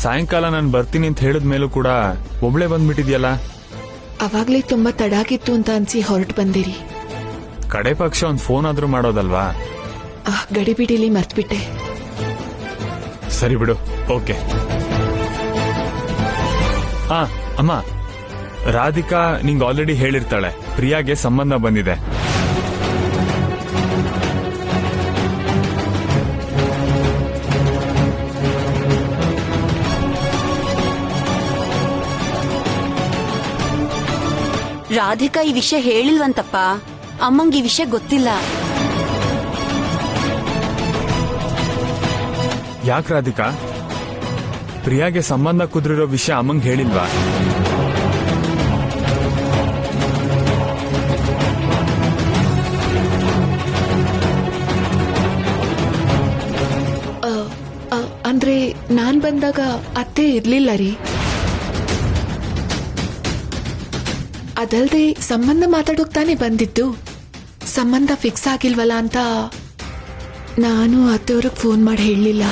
ಸಾಯಂಕಾಲ ನಾನು ಬರ್ತೀನಿ ಅಂತ ಹೇಳಿದ ಮೇಲೂ ಕೂಡ ಒಬ್ಳೆ ಬಂದ್ಬಿಟ್ಟಿದ್ಯಲ್ಲ. ಅವಾಗ್ಲೇ ತುಂಬಾ ತಡ ಆಗಿತ್ತು ಅಂತ ಅನ್ಸಿ ಹೊರಟು ಬಂದಿರಿ. ಕಡೆ ಪಕ್ಷ ಒಂದು ಫೋನ್ ಆದ್ರೂ ಮಾಡೋದಲ್ವಾ? ಗಡಿಬಿಡಿಲಿ ಮರ್ತ್ಬಿಟ್ಟೆ. ಸರಿ ಬಿಡು, ಓಕೆ. ಅಮ್ಮ, ರಾಧಿಕಾ ನಿಂಗೆ ಆಲ್ರೆಡಿ ಹೇಳಿರ್ತಾಳೆ ಪ್ರಿಯಾಗೆ ಸಂಬಂಧ ಬಂದಿದೆ. ರಾಧಿಕಾ ಈ ವಿಷಯ ಹೇಳಿಲ್ವಂತಪ್ಪ. ಅಮ್ಮಂಗೆ ಈ ವಿಷಯ ಗೊತ್ತಿಲ್ಲ. ಯಾಕೆ ರಾಧಿಕಾ? ಪ್ರಿಯಾಗೆ ಸಂಬಂಧ ಕುದುರಿರೋ ವಿಷಯ ಅಮ್ಮಂಗೆ ಹೇಳಿಲ್ವಾ? ಅಂದ್ರೆ ನಾನ್ ಬಂದಾಗ ಅತ್ತೆ ಇರ್ಲಿಲ್ಲ ರೀ. ಅದಲ್ದೆ ಸಂಬಂಧ ಮಾತಾಡೋಕ್ ತಾನೇ ಬಂದಿದ್ದು. ಸಂಬಂಧ ಫಿಕ್ಸ್ ಆಗಿಲ್ವಲ್ಲ ಅಂತ ನಾನು ಅತ್ತೆಯವ್ರಿಗೆ ಫೋನ್ ಮಾಡಿ ಹೇಳಲಿಲ್ಲ.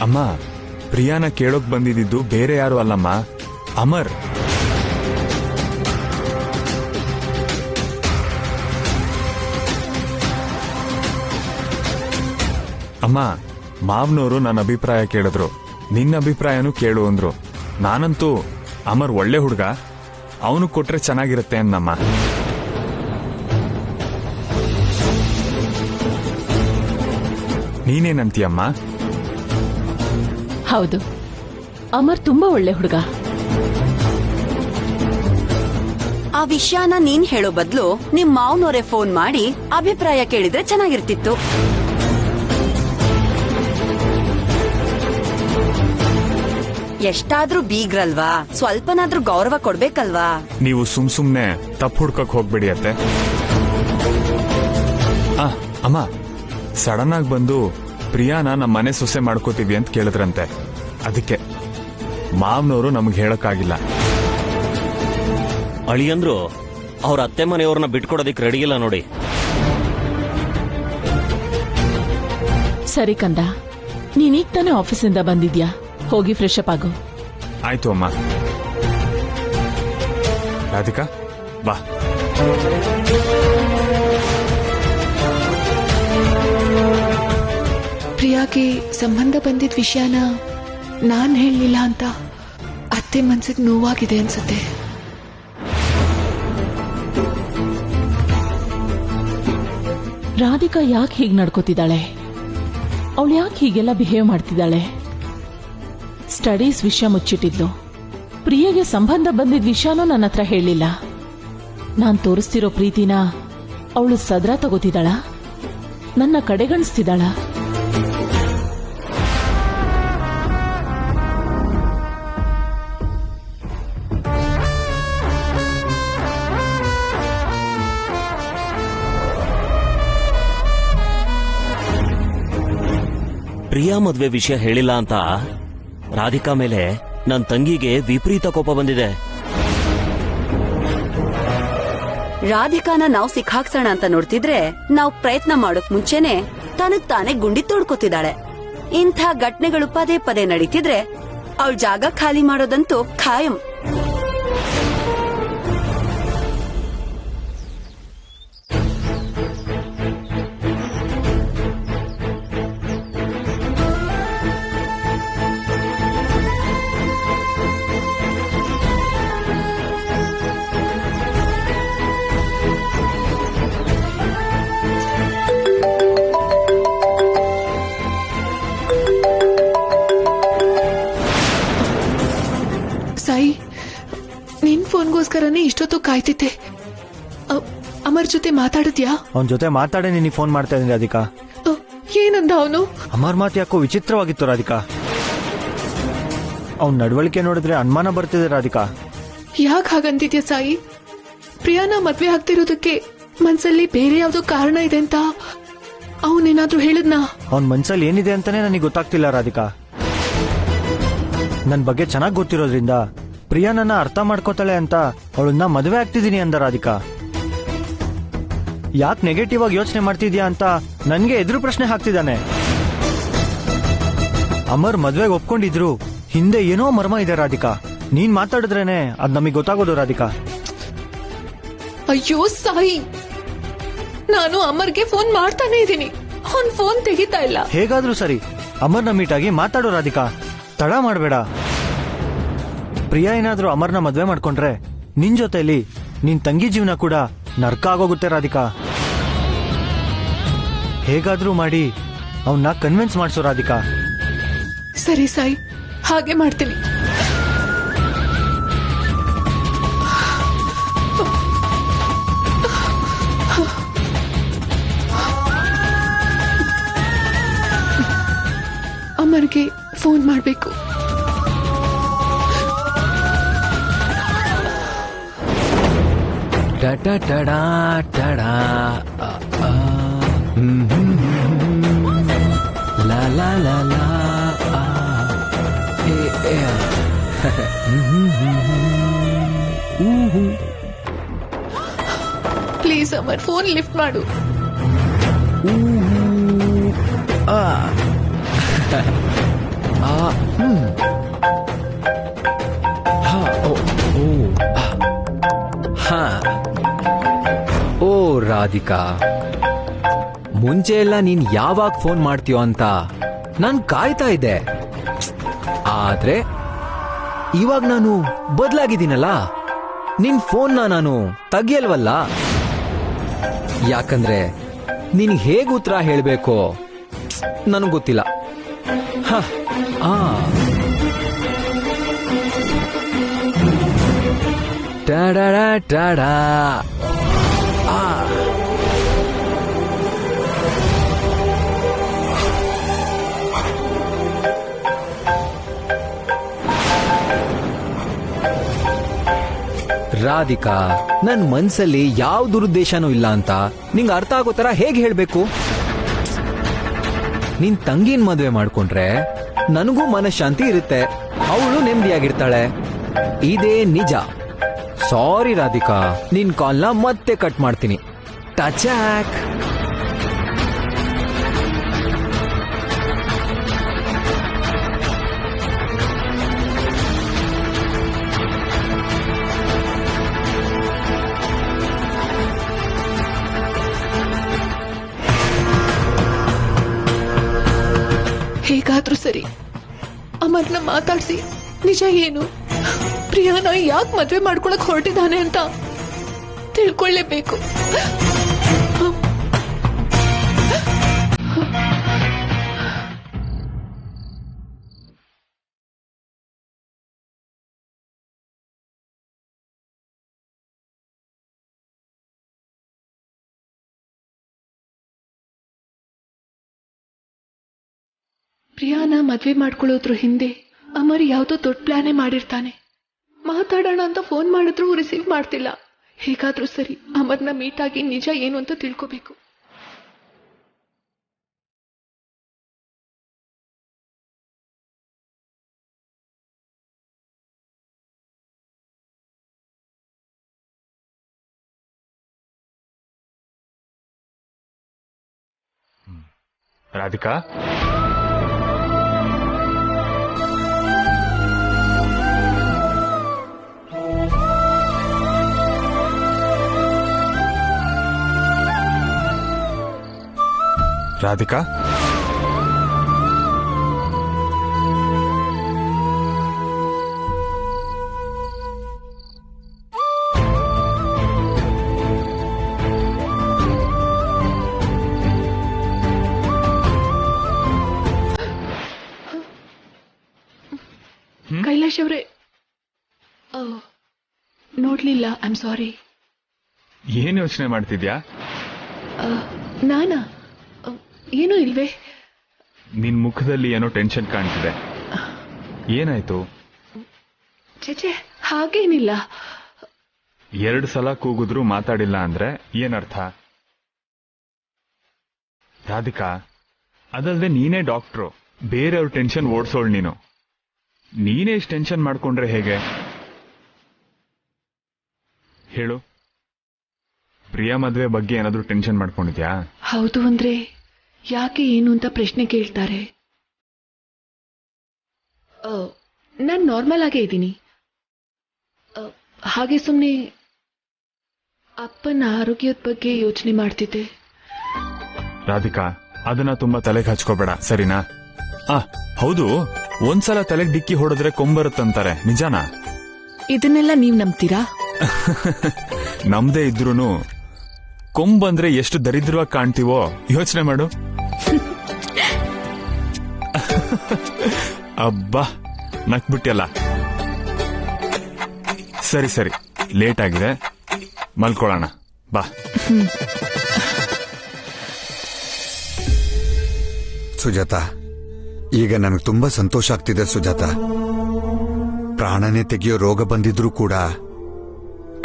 ಅಮ್ಮ, ಪ್ರಿಯಾನ ಕೇಳೋಕ್ ಬಂದಿದ್ದು ಬೇರೆ ಯಾರು ಅಲ್ಲಮ್ಮ, ಅಮರ್. ಅಮ್ಮ, ಮಾವ್ನವರು ನನ್ನ ಅಭಿಪ್ರಾಯ ಕೇಳಿದ್ರು, ನಿನ್ನ ಅಭಿಪ್ರಾಯನೂ ಕೇಳು ಅಂದ್ರು. ನಾನಂತೂ ಅಮರ್ ಒಳ್ಳೆ ಹುಡುಗ, ಅವನು ಕೊಟ್ರೆ ಚೆನ್ನಾಗಿರುತ್ತೆ ಅನ್ನಮ್ಮ. ನೀನೇನಂತೀಯಮ್ಮ? ಹೌದು, ಅಮರ್ ತುಂಬಾ ಒಳ್ಳೆ ಹುಡುಗ. ಆ ವಿಷಯನ ನೀನ್ ಹೇಳೋ ಬದಲು ನಿಮ್ ಮಾವನವರೇ ಫೋನ್ ಮಾಡಿ ಅಭಿಪ್ರಾಯ ಕೇಳಿದ್ರೆ ಚೆನ್ನಾಗಿರ್ತಿತ್ತು. ಎಷ್ಟಾದ್ರೂ ಬೀಗ್ರಲ್ವಾ, ಸ್ವಲ್ಪನಾದ್ರೂ ಗೌರವ ಕೊಡ್ಬೇಕಲ್ವಾ? ನೀವು ಸುಮ್ನೆ ತಪ್ಪು ಹುಡ್ಕಕ್ ಹೋಗ್ಬೇಡಿ ಅತ್ತೆ. ಅಮ್ಮ, ಸಡನ್ ಆಗಿ ಬಂದು ಪ್ರಿಯಾನ ನಮ್ಮ ಮನೆ ಸೊಸೆ ಮಾಡ್ಕೋತೀವಿ ಅಂತ ಕೇಳಿದ್ರಂತೆ. ಅದಕ್ಕೆ ಮಾವ್ನವರು ನಮ್ಗೆ ಹೇಳಕ್ಕಾಗಿಲ್ಲ. ಅಳಿಯಂದ್ರು ಅವ್ರ ಅತ್ತೆ ಮನೆಯವ್ರನ್ನ ಬಿಟ್ಕೊಡೋದಿಕ್ ರೆಡಿ ಇಲ್ಲ ನೋಡಿ. ಸರಿ ಕಂದ, ನೀನೀಗ ತಾನೇ ಆಫೀಸಿಂದ ಬಂದಿದ್ಯಾ, ಹೋಗಿ ಫ್ರೆಶ್ ಅಪ್ ಆಗು. ಆಯ್ತು ಅಮ್ಮ. ರಾಧಿಕಾ, ಬಾ. ಪ್ರಿಯಾಗೆ ಸಂಬಂಧ ಬಂದಿದ್ದ ವಿಷಯನ ನಾನ್ ಹೇಳಲಿಲ್ಲ ಅಂತ ಅತ್ತೆ ಮನ್ಸಿಗೆ ನೋವಾಗಿದೆ ಅನ್ಸುತ್ತೆ. ರಾಧಿಕಾ ಯಾಕೆ ಹೀಗೆ ನಡ್ಕೋತಿದ್ದಾಳೆ? ಅವಳು ಯಾಕೆ ಹೀಗೆಲ್ಲ ಬಿಹೇವ್ ಮಾಡ್ತಿದ್ದಾಳೆ? ಸ್ಟಡೀಸ್ ವಿಷಯ ಮುಚ್ಚಿಟ್ಟಿದ್ಲು. ಪ್ರಿಯಗೆ ಸಂಬಂಧ ಬಂದಿದ್ದ ವಿಷಯನೂ ನನ್ನ ಹತ್ರ ಹೇಳಿಲ್ಲ. ನಾನ್ ತೋರಿಸ್ತಿರೋ ಪ್ರೀತಿನ ಅವಳು ಸದ್ರ ತಗೋತಿದ್ದಾಳ? ನನ್ನ ಕಡೆಗಣಿಸ್ತಿದ್ದಾಳ? ಪ್ರಿಯಾ ಮದ್ವೆ ವಿಷಯ ಹೇಳಿಲ್ಲ ಅಂತ ರಾಧಿಕಾ ಮೇಲೆ ನನ್ ತಂಗಿಗೆ ವಿಪರೀತ ಕೋಪ ಬಂದಿದೆ. ರಾಧಿಕಾನ ನಾವು ಸಿಕ್ಕಾಕ್ಸೋಣ ಅಂತ ನೋಡ್ತಿದ್ರೆ ನಾವು ಪ್ರಯತ್ನ ಮಾಡೋಕ್ ಮುಂಚೆನೆ ತನಗ್ ತಾನೇ ಗುಂಡಿ ತೋಡ್ಕೋತಿದ್ದಾಳೆ. ಇಂಥ ಘಟನೆಗಳು ಪದೇ ಪದೇ ನಡೀತಿದ್ರೆ ಅವಳ ಜಾಗ ಖಾಲಿ ಮಾಡೋದಂತೂ ಖಾಯಂ. ಸಾಯಿ, ನಿನ್ ಫೋನ್ಗೋಸ್ಕರನೇ ಇಷ್ಟೊತ್ತು ಕಾಯ್ತಿದ್ದೆ. ಅಮರ್ ಜೊತೆ ಮಾತಾಡಿದ್ಯಾ? ಅವನ ಜೊತೆ ಮಾತಾಡಿ ನಿನಗೆ ಫೋನ್ ಮಾಡ್ತಾ ಇದ್ದೀನಿ ರಾಧಿಕಾ. ಏನಂದ ಅವನು? ಅಮರ್ ಮಾತು ಯಾಕೋ ವಿಚಿತ್ರವಾಗಿತ್ತು ರಾಧಿಕಾ. ಅವನ ನಡವಳಿಕೆ ನೋಡಿದ್ರೆ ಅನುಮಾನ ಬರ್ತಿದೆ ರಾಧಿಕಾ. ಯಾಕೆ ಹಾಗಂತಿದ್ಯಾ ಸಾಯಿ? ಪ್ರಿಯಾನ ಮದ್ವೆ ಆಗ್ತಿರೋದಕ್ಕೆ ಮನ್ಸಲ್ಲಿ ಬೇರೆ ಯಾವ್ದೋ ಕಾರಣ ಇದೆ ಅಂತ ಅವನೇನಾದ್ರೂ ಹೇಳಿದ್ನಾ? ಅವನ ಮನ್ಸಲ್ಲಿ ಏನಿದೆ ಅಂತಾನೆ ನನಗೆ ಗೊತ್ತಾಗ್ತಿಲ್ಲ ರಾಧಿಕಾ. ನನ್ ಬಗ್ಗೆ ಚೆನ್ನಾಗಿ ಗೊತ್ತಿರೋದ್ರಿಂದ ಪ್ರಿಯಾ ನನ್ನ ಅರ್ಥ ಮಾಡ್ಕೋತಾಳೆ ಅಂತ ಅವಳನ್ನ ಮದುವೆ ಆಗ್ತಿದ್ದೀನಿ ಅಂದ ರಾಧಿಕಾ. ಯಾಕೆ ನೆಗೆಟಿವ್ ಆಗಿ ಯೋಚನೆ ಮಾಡ್ತಿದ್ಯಾ ಅಂತ ನನ್ಗೆ ಎದುರು ಪ್ರಶ್ನೆ ಹಾಕ್ತಿದ್ದಾನೆ. ಅಮರ್ ಮದ್ವೆಗೆ ಒಪ್ಕೊಂಡಿದ್ರು ಹಿಂದೆ ಏನೋ ಮರ್ಮ ಇದೆ ರಾಧಿಕಾ. ನೀನ್ ಮಾತಾಡಿದ್ರೇನೆ ಅದ್ ನಮಗ್ ಗೊತ್ತಾಗೋದು ರಾಧಿಕಾ. ಅಯ್ಯೋ ಸಾಯಿ, ನಾನು ಅಮರ್ಗೆ ಫೋನ್ ಮಾಡ್ತಾನೆ ಇದ್ದೀನಿ, ಅವ್ನ್ ಫೋನ್ ತೆಗಿತಾ ಇಲ್ಲ. ಹೇಗಾದ್ರೂ ಸರಿ ಅಮರ್ನ ಮೀಟ್ ಆಗಿ ಮಾತಾಡೋ ರಾಧಿಕಾ, ತಡ ಮಾಡ್ಬೇಡ. ಪ್ರಿಯಾ ಏನಾದ್ರೂ ಅಮರ್ನ ಮದ್ವೆ ಮಾಡ್ಕೊಂಡ್ರೆ ನಿನ್ ಜೊತೆಲಿ ನಿನ್ ತಂಗಿ ಜೀವನ ಕೂಡ ನರ್ಕ ಆಗೋಗುತ್ತೆ ರಾಧಿಕಾ. ಹೇಗಾದ್ರೂ ಮಾಡಿ ಅವನ್ನ ಕನ್ವಿನ್ಸ್ ಮಾಡ್ಸೋ ರಾಧಿಕಾ. ಸರಿ ಸಾಯಿ, ಹಾಗೆ ಮಾಡ್ತೀನಿ. ಅಮರ್ಗೆ ಫೋನ್ ಮಾಡಬೇಕು. ಲಾ ಲಾ ಲಾ ಲಾ ಪ್ಲೀಸ್ ಅಮರ್, ಫೋನ್ ಲಿಫ್ಟ್ ಮಾಡು. ಓ ರಾಧಿಕಾ, ಮುಂಚೆ ಎಲ್ಲ ನೀನ್ ಯಾವಾಗ ಫೋನ್ ಮಾಡ್ತೀಯೋ ಅಂತ ನಾನ್ ಕಾಯ್ತಾ ಇದ್ದೆ. ಆದ್ರೆ ಇವಾಗ ನಾನು ಬದಲಾಗಿದ್ದೀನಲ್ಲ, ನಿನ್ ಫೋನ್ನ ನಾನು ತೆಗಿಯಲ್ವಲ್ಲ. ಯಾಕಂದ್ರೆ ನಿನ್ ಹೇಗ್ ಉತ್ತರ ಹೇಳ್ಬೇಕೋ ನನಗ್ ಗೊತ್ತಿಲ್ಲ. ಟಾಡಾ ಟಾಡಾ. ರಾಧಿಕಾ, ನನ್ ಮನ್ಸಲ್ಲಿ ಯಾವ ದುರುದ್ದೇಶನೂ ಇಲ್ಲ ಅಂತ ನಿಂಗೆ ಅರ್ಥ ಆಗೋ ತರ ಹೇಗೆ ಹೇಳ್ಬೇಕು? ನಿನ್ ತಂಗಿನ ಮದ್ವೆ ಮಾಡ್ಕೊಂಡ್ರೆ ನನಗೂ ಮನಃಶಾಂತಿ ಇರುತ್ತೆ, ಅವಳು ನೆಮ್ಮದಿಯಾಗಿರ್ತಾಳೆ. ಇದೇ ನಿಜ. ಸಾರಿ ರಾಧಿಕಾ, ನಿನ್ ಕಾಲ್ನ ಮತ್ತೆ ಕಟ್ ಮಾಡ್ತೀನಿ. ಟಚಾಕ್. ಹೇಗಾದ್ರೂ ಸರಿ ಅಮರ್ನ ಮಾತಾಡ್ಸಿ ನಿಜ ಏನು, ಪ್ರಿಯಾನ ಯಾಕೆ ಮದ್ವೆ ಮಾಡ್ಕೊಳಕ್ ಹೊರಟಿದ್ದಾನೆ ಅಂತ ತಿಳ್ಕೊಳ್ಳೇಬೇಕು. ಪ್ರಿಯಾನ ಮದ್ವೆ ಮಾಡ್ಕೊಳ್ಳೋದ್ರ ಹಿಂದೆ ಅಮರ್ ಯಾವ್ದೋ ದೊಡ್ಡ ಪ್ಲಾನೇ ಮಾಡಿರ್ತಾನೆ. ಮಾತಾಡೋಣ ಅಂತ ಫೋನ್ ಮಾಡಿದ್ರು ರಿಸೀವ್ ಮಾಡ್ತಿಲ್ಲ. ಹೇಗಾದ್ರೂ ಸರಿ ಅಮರ್ನ ಮೀಟ್ ಆಗಿ ನಿಜ ಏನು ಅಂತ ತಿಳ್ಕೋಬೇಕು. ರಾಧಿಕಾ, ರಾಧಿಕಾ, ಕೈಲಾಶ್ ಅವರೇ, ನೋಡ್ಲಿಲ್ಲ, ಐ ಆಮ್ ಸಾರಿ. ಏನ್ ಯೋಚನೆ ಮಾಡ್ತಿದ್ಯಾ? ನಾನಾ? ಏನೂ ಇಲ್ವೇ. ನಿನ್ ಮುಖದಲ್ಲಿ ಏನೋ ಟೆನ್ಷನ್ ಕಾಣ್ತಿದೆ. ಏನಾಯ್ತು? ಚೇಚೆ, ಹಾಗೇನಿಲ್ಲ. 2 ಸಲ ಕೂಗಿದ್ರು ಮಾತಾಡಿಲ್ಲ ಅಂದ್ರೆ ಏನರ್ಥ? ರಾಧಿಕಾ, ಅದಲ್ಲದೆ ನೀನೇ ಡಾಕ್ಟ್ರು, ಬೇರೆಯವ್ರ ಟೆನ್ಷನ್ ಓಡಿಸೋಳ್ ನೀನು. ನೀನೇ ಇಷ್ಟು ಟೆನ್ಷನ್ ಮಾಡ್ಕೊಂಡ್ರೆ ಹೇಗೆ ಹೇಳು? ಪ್ರಿಯಾ ಮದ್ವೆ ಬಗ್ಗೆ ಏನಾದ್ರೂ ಟೆನ್ಷನ್ ಮಾಡ್ಕೊಂಡಿದ್ಯಾ? ಹೌದು ಅಂದ್ರೆ ಯಾಕೆ ಏನು ಅಂತ ಪ್ರಶ್ನೆ ಕೇಳ್ತಾರೆ. ನಾನು ನಾರ್ಮಲ್ ಆಗೇ ಇದ್ದೀನಿ. ಹಾಗೆ ಸುಮ್ಮನೆ ಅಪ್ಪನ ಆರೋಗ್ಯದ ಬಗ್ಗೆ ಯೋಚನೆ ಮಾಡ್ತಿದ್ದೆ. ರಾಧಿಕಾ, ಅದನ್ನ ತುಂಬಾ ತಲೆಗೆ ಹಚ್ಕೋಬೇಡ, ಸರಿನಾ? ಹೌದು, ಒಂದ್ಸಲ ತಲೆಗೆ ಡಿಕ್ಕಿ ಹೊಡೆದ್ರೆ ಕೊಂಬರುತ್ತಂತಾರೆ, ನಿಜಾನಾ? ಇದನ್ನೆಲ್ಲ ನೀವ್ ನಂಬ್ತೀರಾ? ನಮ್ದೇ ಇದ್ರೂನು ಕೊಂಬಂದ್ರೆ ಎಷ್ಟು ದರಿದ್ರವಾಗಿ ಕಾಣ್ತೀವೋ ಯೋಚನೆ ಮಾಡು. ಅಬ್ಬಾ, ನಕ್ಬಿಟ್ಟಿಯಲ್ಲ. ಸರಿ ಸರಿ, ಲೇಟ್ ಆಗಿದೆ, ಮಲ್ಕೊಳ್ಳೋಣ ಬಾ. ಸುಜಾತ, ಈಗ ನನಗೆ ತುಂಬಾ ಸಂತೋಷ ಆಗ್ತಿದೆ ಸುಜಾತ. ಪ್ರಾಣನೇ ತೆಗೆಯೋ ರೋಗ ಬಂದಿದ್ರೂ ಕೂಡ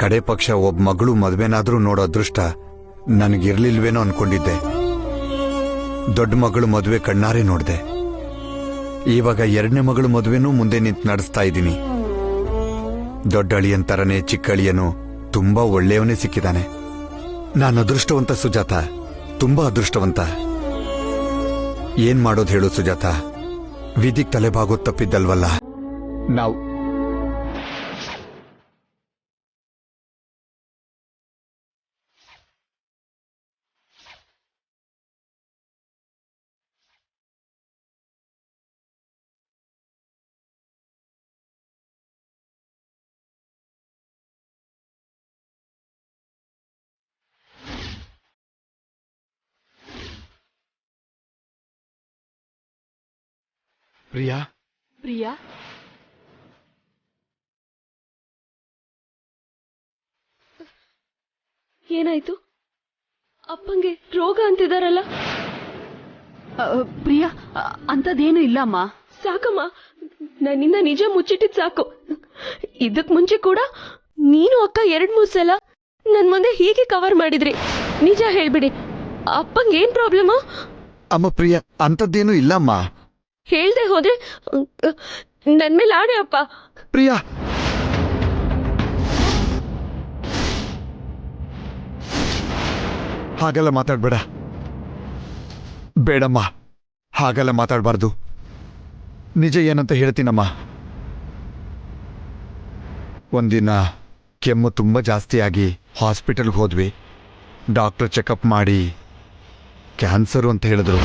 ಕಡೆ ಪಕ್ಷ ಒಬ್ಬ ಮಗಳು ಮದ್ವೆನಾದ್ರೂ ನೋಡೋ ಅದೃಷ್ಟ ನನಗಿರ್ಲಿಲ್ವೇನೋ ಅನ್ಕೊಂಡಿದ್ದೆ. ದೊಡ್ಡ ಮಗಳು ಮದುವೆ ಕಣ್ಣಾರೆ ನೋಡ್ದೆ. ಇವಾಗ ಎರಡನೇ ಮಗಳು ಮದುವೆನೂ ಮುಂದೆ ನಿಂತು ನಡೆಸ್ತಾ ಇದ್ದೀನಿ. ದೊಡ್ಡ ಅಳಿಯನ್ ತರನೇ ಚಿಕ್ಕ ಅಳಿಯನು ತುಂಬಾ ಒಳ್ಳೆಯವನೇ ಸಿಕ್ಕಿದಾನೆ. ನಾನು ಅದೃಷ್ಟವಂತ ಸುಜಾತ, ತುಂಬಾ ಅದೃಷ್ಟವಂತ. ಏನ್ ಮಾಡೋದು ಹೇಳು ಸುಜಾತ, ವಿಧಿಗ್ ತಲೆಬಾಗೋದ್ ತಪ್ಪಿದ್ದಲ್ವಲ್ಲ. ನಾವು ಪ್ರಿಯಾ, ಪ್ರಿಯಾ, ಏನಾಯ್ತು? ಅಪ್ಪಂಗೆ ರೋಗ ಅಂತಿದಾರಲ್ಲ? ಪ್ರಿಯಾ, ಅಂತದೇನು ಇಲ್ಲಮ್ಮ. ಸಾಕಮ್ಮ, ನನ್ನಿಂದ ನಿಜ ಮುಚ್ಚಿಟ್ಟಿದ್ ಸಾಕು. ಇದಕ್ ಮುಂಚೆ ಕೂಡ ನೀನು ಅಕ್ಕ 2-3 ಸಲ ನನ್ ಮುಂದೆ ಹೀಗೆ ಕವರ್ ಮಾಡಿದ್ರಿ. ನಿಜ ಹೇಳ್ಬಿಡಿ, ಅಪ್ಪಂಗೆ ಏನ್ ಪ್ರಾಬ್ಲಮ್? ಅಮ್ಮ ಪ್ರಿಯಾ, ಅಂತದ್ದೇನು ಇಲ್ಲಮ್ಮ. ಹೇಳ್ದೆ ಹೋದ್ರೆ ನನ್ ಮೇಲೆ ಆಣೆ ಅಪ್ಪ. ಪ್ರಿಯಾ, ಹಾಗೆಲ್ಲ ಮಾತಾಡ್ಬೇಡ. ಬೇಡಮ್ಮ, ಹಾಗೆಲ್ಲ ಮಾತಾಡಬಾರ್ದು. ನಿಜ ಏನಂತ ಹೇಳ್ತೀನಮ್ಮ. ಒಂದಿನ ಕೆಮ್ಮು ತುಂಬ ಜಾಸ್ತಿ ಆಗಿ ಹಾಸ್ಪಿಟಲ್ಗೆ ಹೋದ್ವಿ. ಡಾಕ್ಟರ್ ಚೆಕಪ್ ಮಾಡಿ ಕ್ಯಾನ್ಸರು ಅಂತ ಹೇಳಿದ್ರು.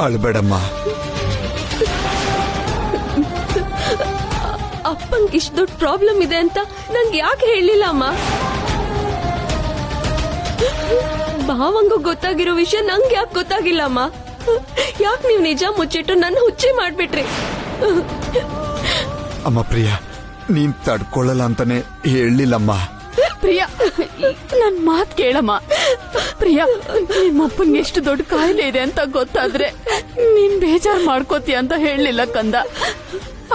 ಅಳ್ಬೇಡಮ್ಮ. ಅಪ್ಪಂಗೆ ಇಷ್ಟು ದೊಡ್ಡ ಪ್ರಾಬ್ಲಮ್ ಇದೆ ಅಂತ ನಂಗೆ ಯಾಕೆ ಹೇಳಿಲ್ಲ ಅಮ್ಮ? ಭಾವಂಗೂ ಗೊತ್ತಾಗಿರೋ ವಿಷಯ ನಂಗೆ ಯಾಕೆ ಗೊತ್ತಾಗಿಲ್ಲ ಅಮ್ಮ? ಯಾಕೆ ನೀವು ನಿಜ ಮುಚ್ಚಿಟ್ಟು ನನ್ನ ಹುಚ್ಚಿ ಮಾಡ್ಬಿಟ್ರಿ? ಅಮ್ಮ ಪ್ರಿಯಾ, ನೀನ್ ತಡ್ಕೊಳ್ಳಲ್ಲ ಅಂತಾನೆ ಹೇಳಿಲ್ಲಮ್ಮ. ಪ್ರಿಯಾ, ನನ್ ಮಾತ್ ಕೇಳಮ್ಮ. ಪ್ರಿಯಾ, ನಿಮ್ಮಪ್ಪನ್ಗೆ ಎಷ್ಟು ದೊಡ್ಡ ಕಾಯಿಲೆ ಇದೆ ಅಂತ ಗೊತ್ತಾದ್ರೆ ನೀನ್ ಬೇಜಾರ್ ಮಾಡ್ಕೋತೀಯ ಅಂತ ಹೇಳಲಿಲ್ಲ ಕಂದ.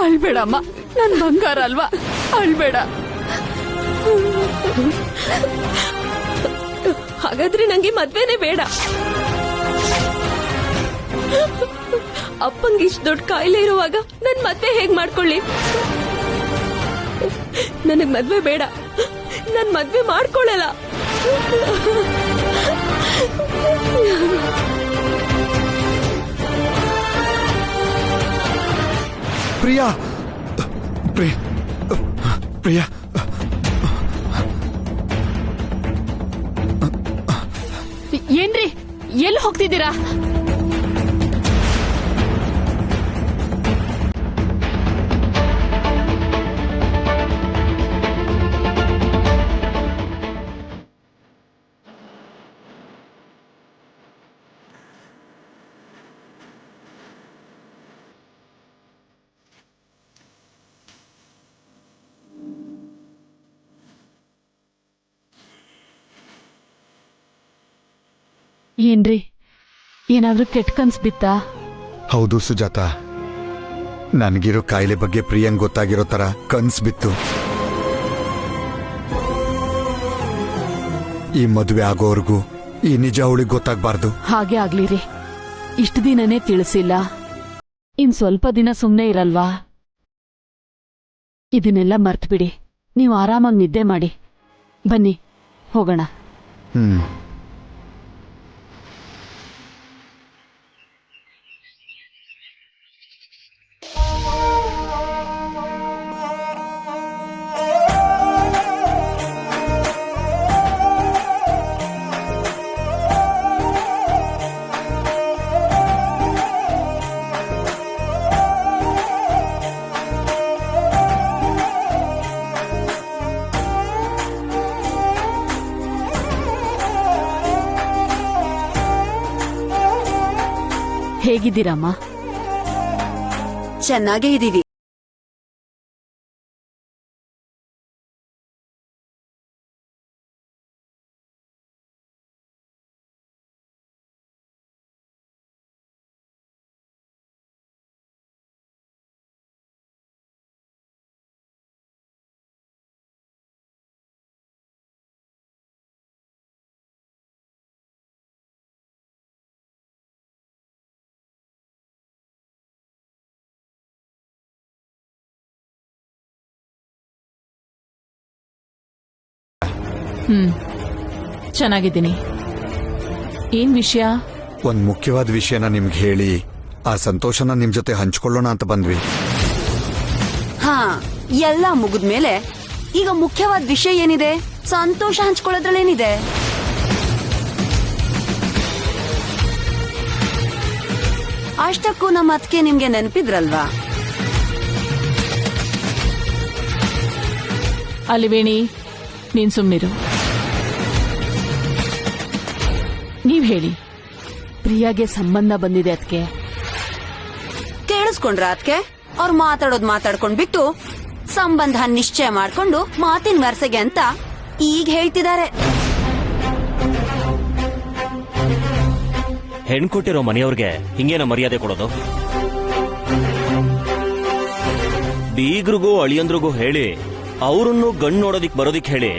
ಅಳ್ಬೇಡಮ್ಮ, ನನ್ ಬಂಗಾರ ಅಲ್ವಾ, ಅಳ್ಬೇಡ. ಹಾಗಾದ್ರೆ ನಂಗೆ ಮದ್ವೆನೇ ಬೇಡ. ಅಪ್ಪಂಗೆ ಇಷ್ಟು ದೊಡ್ಡ ಕಾಯಿಲೆ ಇರುವಾಗ ನನ್ ಮದ್ವೆ ಹೇಗ್ ಮಾಡ್ಕೊಳ್ಳಿ? ನನಗ್ ಮದ್ವೆ ಬೇಡ, ನನ್ ಮದ್ವೆ ಮಾಡ್ಕೊಳ್ಳಲ್ಲ. ಪ್ರಿಯಾ, ಪ್ರಿಯಾ, ಏನ್ರಿ, ಎಲ್ಲಿ ಹೋಗ್ತಿದ್ದೀರಾ? ಏನ್ರಿ ಏನಾದ್ರೂ ಕೆಟ್ಟ ಕನ್ಸ್ ಬಿತ್ತಾ? ಹೌದು ಸುಜಾತ, ನನಗಿರೋ ಕಾಯಿಲೆ ಬಗ್ಗೆ ಪ್ರಿಯಂಗ್ ಗೊತ್ತಾಗಿರೋ ತರ ಕನ್ಸ್ ಬಿತ್ತು. ಈ ಮದುವೆ ಆಗೋವರೆಗೂ ಈ ನಿಜ ಅವಳಿಗೆ ಗೊತ್ತಾಗ್ಬಾರ್ದು. ಹಾಗೆ ಆಗ್ಲಿರಿ. ಇಷ್ಟು ದಿನನೇ ತಿಳಿಸಿಲ್ಲ, ಇನ್ ಸ್ವಲ್ಪ ದಿನ ಸುಮ್ನೆ ಇರಲ್ವಾ? ಇದನ್ನೆಲ್ಲ ಮರ್ತ್ಬಿಡಿ. ನೀವು ಆರಾಮಾಗಿ ನಿದ್ದೆ ಮಾಡಿ. ಬನ್ನಿ ಹೋಗೋಣ. ಹೇಗಿದ್ದೀರಮ್ಮ? ಚೆನ್ನಾಗೇ ಇದೀವಿ. ಚೆನ್ನಾಗಿದ್ದೀನಿ. ಏನ್ ವಿಷಯ? ಒಂದ್ ಮುಖ್ಯವಾದ ವಿಷಯನ ನಿಮ್ಗೆ ಹೇಳಿ ಆ ಸಂತೋಷನ ನಿಮ್ ಜೊತೆ ಹಂಚ್ಕೊಳ್ಳೋಣ ಅಂತ ಬಂದ್ವಿ. ಹಾ, ಎಲ್ಲ ಮುಗಿದ್ಮೇಲೆ ಈಗ ಮುಖ್ಯವಾದ ವಿಷಯ ಏನಿದೆ? ಸಂತೋಷ ಹಂಚ್ಕೊಳ್ಳೋದ್ರಲ್ಲೇನಿದೆ? ಅಷ್ಟಕ್ಕೂ ನಮ್ಮ ಅತ್ತಿಗೆ ನಿಮ್ಗೆ ನೆನಪಿದ್ರಲ್ವಾ? ಅಲಿವೇಣಿ, ನೀನ್ ಸುಮ್ನಿರು. ನೀವ್ ಹೇಳಿ, ಪ್ರಿಯಾಗೆ ಸಂಬಂಧ ಬಂದಿದೆ ಅದಕ್ಕೆ? ಕೇಳಿಸ್ಕೊಂಡ್ರ ಅದಕ್ಕೆ? ಅವ್ರು ಮಾತಾಡ್ಕೊಂಡ್ ಬಿಟ್ಟು ಸಂಬಂಧ ನಿಶ್ಚಯ ಮಾಡ್ಕೊಂಡು ಮಾತಿನ ವರಸೆಗೆ ಅಂತ ಈಗ ಹೇಳ್ತಿದ್ದಾರೆ. ಹೆಣ್ ಕೊಟ್ಟಿರೋ ಮನೆಯವ್ರಿಗೆ ಹಿಂಗೇನ ಮರ್ಯಾದೆ ಕೊಡೋದು? ಬೀಗ್ರಿಗೂ ಅಳಿಯಂದ್ರಿಗೂ ಹೇಳಿ ಅವ್ರನ್ನು ಗಣ್ಣು ನೋಡೋದಿಕ್ ಬರೋದಿಕ್ ಹೇಳಿ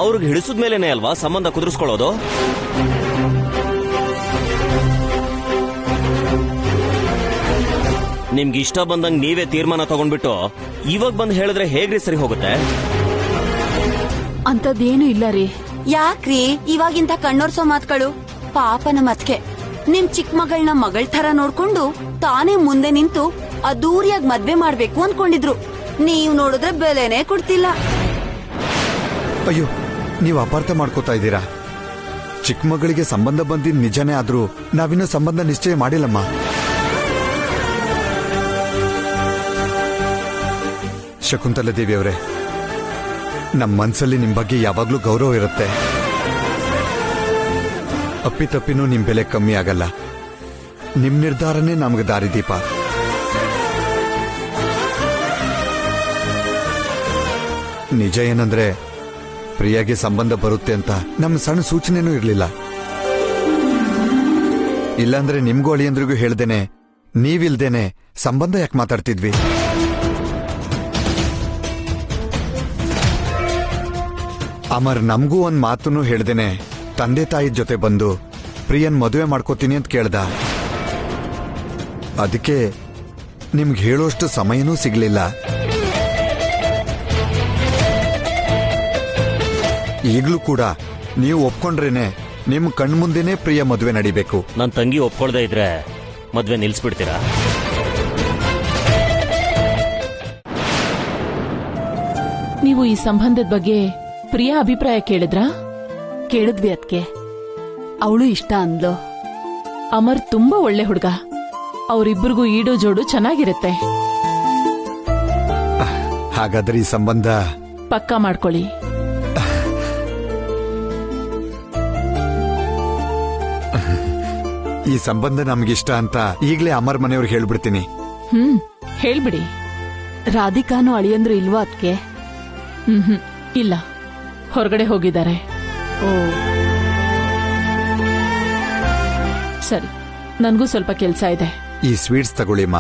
ಅವ್ರಿಗೆ ಹಿಡಿಸಿದ್ಮೇಲೆನೆ ಅಲ್ವಾ ಸಂಬಂಧ ಕುದುರಿಸ್ಕೊಳ್ಳೋದು? ನಿಮ್ಗೆ ಇಷ್ಟ ಬಂದಂಗ್ ನೀವೇ ತೀರ್ಮಾನ ತಗೊಂಡ್ಬಿಟ್ಟು ಇವಾಗ ಬಂದ್ ಹೇಳಿದ್ರೆ ಹೇಗ್ರಿ ಸರಿ ಹೋಗುತ್ತೆ? ಅಂತದೇನು ಇಲ್ಲ ರೀ. ಯಾಕ್ರಿ ಇವಾಗಿಂತ ಕಣ್ಣೋರ್ಸೋ ಮಾತುಗಳು? ಪಾಪನ ಮತ್ಕೆ ನಿಮ್ ಚಿಕ್ಕ ಮಗಳನ್ನ ಮಗಳ ತರ ನೋಡ್ಕೊಂಡು ತಾನೇ ಮುಂದೆ ನಿಂತು ಅದ್ದೂರಿಯಾಗಿ ಮದ್ವೆ ಮಾಡ್ಬೇಕು ಅನ್ಕೊಂಡಿದ್ರು. ನೀವ್ ನೋಡಿದ್ರೆ ಬೆಲೆನೇ ಕೊಡ್ತಿಲ್ಲ. ಅಯ್ಯೋ, ನೀವು ಅಪಾರ್ಥ ಮಾಡ್ಕೋತಾ ಇದ್ದೀರಾ. ಚಿಕ್ಕ ಮಗಳಿಗೆ ಸಂಬಂಧ ಬಂದಿದ್ ನಿಜನೇ ಆದ್ರೂ ನಾವಿನ್ನೂ ಸಂಬಂಧ ನಿಶ್ಚಯ ಮಾಡಿಲ್ಲಮ್ಮ. ಶಕುಂತಲಾ ದೇವಿ ಅವರೇ, ನಮ್ಮ ಮನ್ಸಲ್ಲಿ ನಿಮ್ ಬಗ್ಗೆ ಯಾವಾಗ್ಲೂ ಗೌರವ ಇರುತ್ತೆ. ಅಪ್ಪಿತಪ್ಪಿನೂ ನಿಮ್ ಬೆಲೆ ಕಮ್ಮಿ ಆಗಲ್ಲ. ನಿಮ್ ನಿರ್ಧಾರನೇ ನಮ್ಗೆ ದಾರಿದೀಪ. ನಿಜ ಏನಂದ್ರೆ ಪ್ರಿಯಾಗೆ ಸಂಬಂಧ ಬರುತ್ತೆ ಅಂತ ನಮ್ ಸಣ್ಣ ಸೂಚನೆನೂ ಇರ್ಲಿಲ್ಲ. ಇಲ್ಲಾಂದ್ರೆ ನಿಮ್ಗೂ ಅಳಿಯಂದ್ರಿಗೂ ಹೇಳ್ದೇನೆ ನೀವಿಲ್ದೇನೆ ಸಂಬಂಧ ಯಾಕೆ ಮಾತಾಡ್ತಿದ್ವಿ? ಅಮರ್ ನಮ್ಗೂ ಒಂದ್ ಮಾತನ್ನು ಹೇಳ್ದೇನೆ ತಂದೆ ತಾಯಿ ಜೊತೆ ಬಂದು ಪ್ರಿಯನ್ ಮದುವೆ ಮಾಡ್ಕೋತೀನಿ ಅಂತ ಕೇಳ್ದ. ಅದಕ್ಕೆ ನಿಮ್ಗೆ ಹೇಳೋಷ್ಟು ಸಮಯನೂ ಸಿಗ್ಲಿಲ್ಲ. ಈಗ್ಲೂ ಕೂಡ ನೀವು ಒಪ್ಕೊಂಡ್ರೇನೆ ನಿಮ್ ಕಣ್ಮುಂದೆನೆ ಪ್ರಿಯ ಮದುವೆ ನಡಿಬೇಕು. ನನ್ ತಂಗಿ ಒಪ್ಕೊಳ್ದೇ ಇದ್ರೆ ಮದ್ವೆ ನಿಲ್ಸ್ಬಿಡ್ತೀರಾ? ನೀವು ಈ ಸಂಬಂಧದ ಬಗ್ಗೆ ಪ್ರಿಯಾ ಅಭಿಪ್ರಾಯ ಕೇಳಿದ್ರಾ? ಕೇಳಿದ್ವಿ ಅದಕ್ಕೆ. ಅವಳು ಇಷ್ಟ ಅಂದ್ಲು. ಅಮರ್ ತುಂಬಾ ಒಳ್ಳೆ ಹುಡುಗ. ಅವರಿಬ್ಬರಿಗೂ ಈಡೋ ಜೋಡು ಚೆನ್ನಾಗಿರುತ್ತೆ. ಹಾಗಾದ್ರೆ ಈ ಸಂಬಂಧ ಪಕ್ಕಾ ಮಾಡ್ಕೊಳ್ಳಿ. ಈ ಸಂಬಂಧ ನಮ್ಗಿಷ್ಟ ಅಂತ ಈಗ್ಲೇ ಅಮರ್ ಮನೆಯವ್ರಿಗೆ ಹೇಳ್ಬಿಡ್ತೀನಿ. ಹೇಳ್ಬಿಡಿ. ರಾಧಿಕಾನು ಅಳಿಯಂದ್ರು ಇಲ್ವಾ ಅದಕ್ಕೆ? ಇಲ್ಲ, ಹೊರಗಡೆ ಹೋಗಿದ್ದಾರೆ. ಓ, ಸರಿ, ನನಗೂ ಸ್ವಲ್ಪ ಕೆಲಸ ಇದೆ. ಈ ಸ್ವೀಟ್ಸ್ ತಗೊಳ್ಳಿಮ್ಮ.